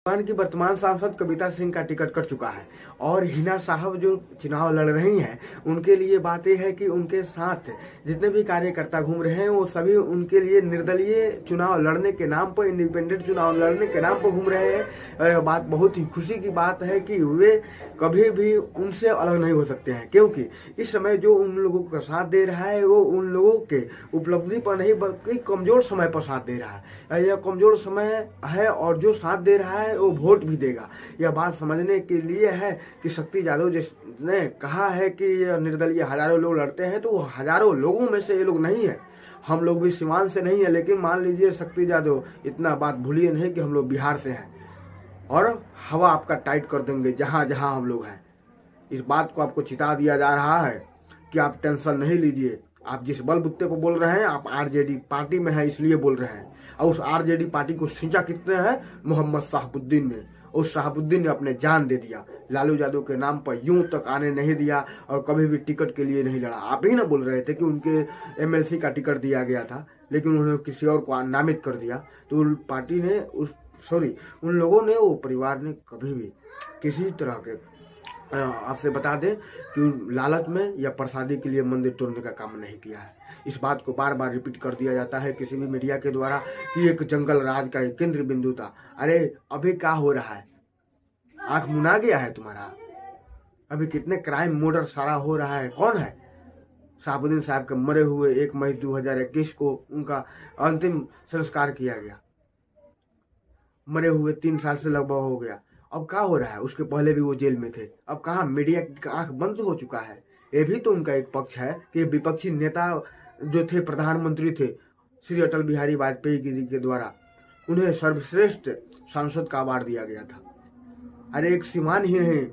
की वर्तमान सांसद कविता सिंह का टिकट कट चुका है और हिना साहब जो चुनाव लड़ रही हैं उनके लिए बात यह है कि उनके साथ जितने भी कार्यकर्ता घूम रहे हैं वो सभी उनके लिए निर्दलीय चुनाव लड़ने के नाम पर, इंडिपेंडेंट चुनाव लड़ने के नाम पर घूम रहे हैं। बात बहुत ही खुशी की बात है कि वे कभी भी उनसे अलग नहीं हो सकते हैं, क्योंकि इस समय जो उन लोगों का साथ दे रहा है वो उन लोगों के उपलब्धि पर नहीं बल्कि कमजोर समय पर साथ दे रहा है। यह कमजोर समय है और जो साथ दे रहा है वो वोट भी देगा। यह बात समझने के लिए है कि शक्ति यादव जिसने कहा है कि निर्दलीय हजारों लोग लड़ते हैं, तो वो हजारों लोगों में से ये लोग नहीं है। हम लोग भी सीमांत से नहीं है, लेकिन मान लीजिए शक्ति यादव, इतना बात भूलिए नहीं कि हम लोग बिहार से हैं और हवा आपका टाइट कर देंगे जहां जहां हम लोग हैं। इस बात को आपको चिता दिया जा रहा है कि आप टेंशन नहीं लीजिए। आप जिस बलबूते पर बोल रहे हैं, आप आरजेडी पार्टी में हैं इसलिए बोल रहे हैं। और उस आरजेडी पार्टी को खींचा कितने हैं? मोहम्मद शहाबुद्दीन ने। उस शहाबुद्दीन ने अपने जान दे दिया, लालू यादव के नाम पर यूं तक आने नहीं दिया और कभी भी टिकट के लिए नहीं लड़ा। आप ही ना बोल रहे थे कि उनके एमएलसी का टिकट दिया गया था, लेकिन उन्होंने किसी और को नामित कर दिया। तो पार्टी ने उन लोगों ने, वो परिवार ने कभी भी किसी तरह के, आपसे बता दें कि लालच में या प्रसादी के लिए मंदिर तोड़ने का काम नहीं किया है। इस बात को बार बार रिपीट कर दिया जाता है किसी भी मीडिया के द्वारा कि एक जंगल राज का एक केंद्र बिंदु था। अरे अभी क्या हो रहा है? आंख मुना गया है तुम्हारा? अभी कितने क्राइम मर्डर सारा हो रहा है। कौन है? शहाबुद्दीन साहब के मरे हुए 1 मई 2021 को उनका अंतिम संस्कार किया गया। मरे हुए 3 साल से लगभग हो गया। अब क्या हो रहा है? उसके पहले भी वो जेल में थे। अब कहाँ मीडिया की आंख बंद हो चुका है। ये भी तो उनका एक पक्ष है कि विपक्षी नेता जो थे, प्रधानमंत्री थे श्री अटल बिहारी वाजपेयी जी के द्वारा, उन्हें सर्वश्रेष्ठ सांसद का अवार्ड दिया गया था। अरे एक सीमान ही नहीं,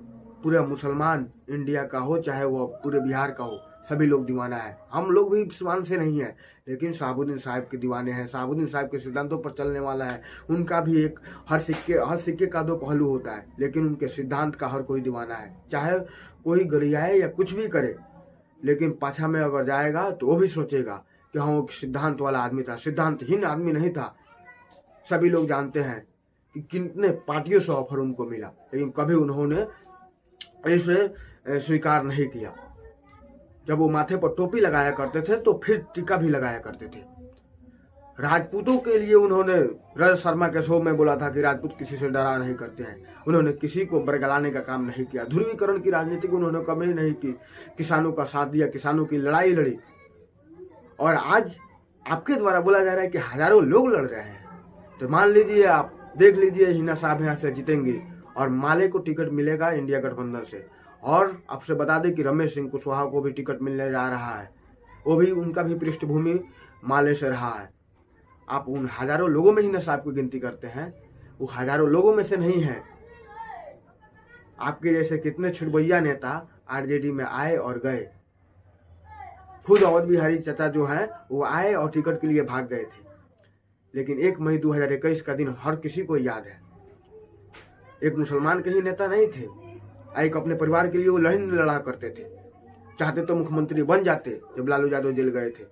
पूरा मुसलमान इंडिया का हो चाहे वो पूरे बिहार का हो, सभी लोग दीवाना है। हम लोग भी सीमान से नहीं है, लेकिन शहाबुद्दीन साहब के दीवाने हैं। शहाबुद्दीन साहब के सिद्धांतों पर चलने वाला है। उनका भी एक हर सिक्के का 2 पहलू होता है, लेकिन उनके सिद्धांत का हर कोई दीवाना है। चाहे कोई गरियाए या कुछ भी करे, लेकिन पाछा में अगर जाएगा तो वो भी सोचेगा कि हाँ वो सिद्धांत वाला आदमी था, सिद्धांतहीन आदमी नहीं था। सभी लोग जानते हैं कि कितने पार्टियों से ऑफर उनको मिला, लेकिन कभी उन्होंने इसे स्वीकार नहीं किया। जब वो माथे पर टोपी लगाया करते थे तो फिर टीका भी लगाया करते थे। राजपूतों के लिए उन्होंने रजत शर्मा के शो में बोला था कि राजपूत किसी से डरा नहीं करते हैं। उन्होंने किसी को बरगलाने का काम नहीं किया। ध्रुवीकरण की राजनीति को उन्होंने कभी नहीं की। किसानों का साथ दिया, किसानों की लड़ाई लड़ी। और आज आपके द्वारा बोला जा रहा है कि हजारों लोग लड़ रहे हैं। तो मान लीजिए, आप देख लीजिए, हिना साहब यहाँ से जीतेंगी और माले को टिकट मिलेगा इंडिया गठबंधन से। और आपसे बता दें कि रमेश सिंह कुशवाहा को भी टिकट मिलने जा रहा है। वो भी, उनका भी पृष्ठभूमि माले से रहा है। आप उन हजारों लोगों में हिना साहब की गिनती करते हैं, वो हजारों लोगों में से नहीं है। आपके जैसे कितने छुटभैया नेता आरजेडी में आए और गए। खुद अवध बिहारी चाचा जो हैं वो आए और टिकट के लिए भाग गए थे। लेकिन 1 मई 2021 का दिन हर किसी को याद है। एक मुसलमान के ही नेता नहीं थे, एक अपने परिवार के लिए वो लड़ा करते थे। चाहते तो मुख्यमंत्री बन जाते। जब लालू यादव जेल गए थे,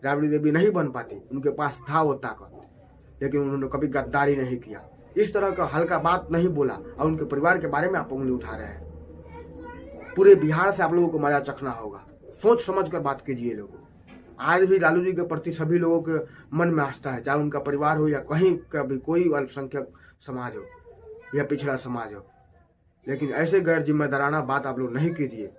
राबड़ी देवी नहीं बन पाती, उनके पास था वो ताकत, लेकिन उन्होंने कभी गद्दारी नहीं किया। इस तरह का हल्का बात नहीं बोला और उनके परिवार के बारे में आप उंगली उठा रहे हैं। पूरे बिहार से आप लोगों को मजा चखना होगा। सोच समझ कर बात कीजिए लोगों। आज भी लालू जी के प्रति सभी लोगों के मन में आस्था है, चाहे उनका परिवार हो या कहीं का भी कोई अल्पसंख्यक समाज हो या पिछड़ा समाज हो। लेकिन ऐसे गैर जिम्मेदाराना बात आप लोग नहीं कीजिए।